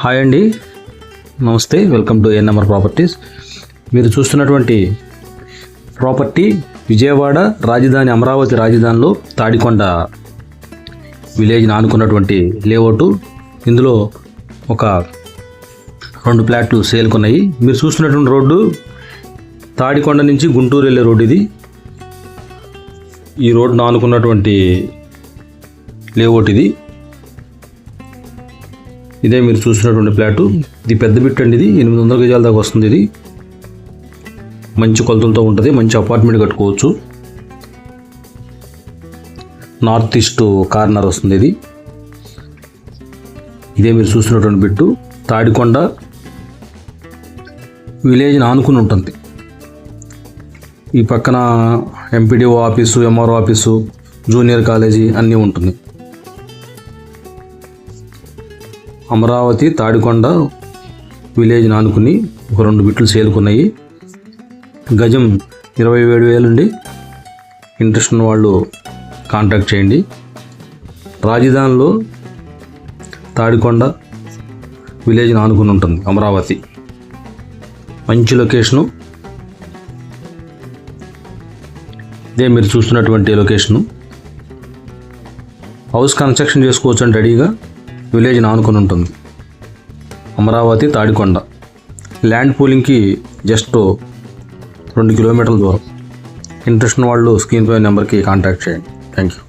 Hi అండి, నమస్తే. Welcome to NMR properties. మీరు చూస్తున్నటువంటి ప్రాపర్టీ విజయవాడ రాజధాని, అమరావతి రాజధానిలో తాడికొండ విలేజ్ని ఆనుకున్నటువంటి లేఅవుట్. ఇందులో ఒక 2 ప్లాట్లు సేల్కున్నాయి. మీరు చూస్తున్నటువంటి రోడ్డు తాడికొండ నుంచి గుంటూరు వెళ్ళే రోడ్డు ఇది. ఈ రోడ్డును ఆనుకున్నటువంటి లేఅవుట్ ఇది. ఇదే మీరు చూసినటువంటి ప్లాటు. ఇది పెద్ద బిట్ అండి. ఇది 800 గజాల దాకా వస్తుంది. ఇది మంచి కొలతలతో ఉంటుంది. మంచి అపార్ట్మెంట్ కట్టుకోవచ్చు. నార్త్ ఈస్ట్ కార్నర్ వస్తుంది ఇది. ఇదే మీరు చూసినటువంటి బిట్టు తాడికొండ విలేజ్ని ఆనుకుని ఉంటుంది. ఈ పక్కన MPDO office, MRO office, junior college అన్నీ ఉంటుంది. అమరావతి తాడికొండ విలేజ్ని ఆనుకుని ఒక 2 బిట్లు సేల్కున్నాయి. గజం 27,000 అండి. ఇంట్రెస్ట్ ఉన్న వాళ్ళు కాంటాక్ట్ చేయండి. రాజధానిలో తాడికొండ విలేజ్ని ఆనుకుని ఉంటుంది అమరావతి. మంచి లొకేషను. ఇదే మీరు చూస్తున్నటువంటి లొకేషను. హౌస్ కన్స్ట్రక్షన్ చేసుకోవచ్చు అంటే రెడీగా విలేజ్ని ఆనుకొని ఉంటుంది. అమరావతి తాడికొండ. ల్యాండ్ పూలింగ్కి జస్ట్ 2 కిలోమీటర్ల దూరం. ఇంట్రెస్ట్ ఉన్న వాళ్ళు స్క్రీన్ పై నెంబర్కి కాంటాక్ట్ చేయండి. Thank you.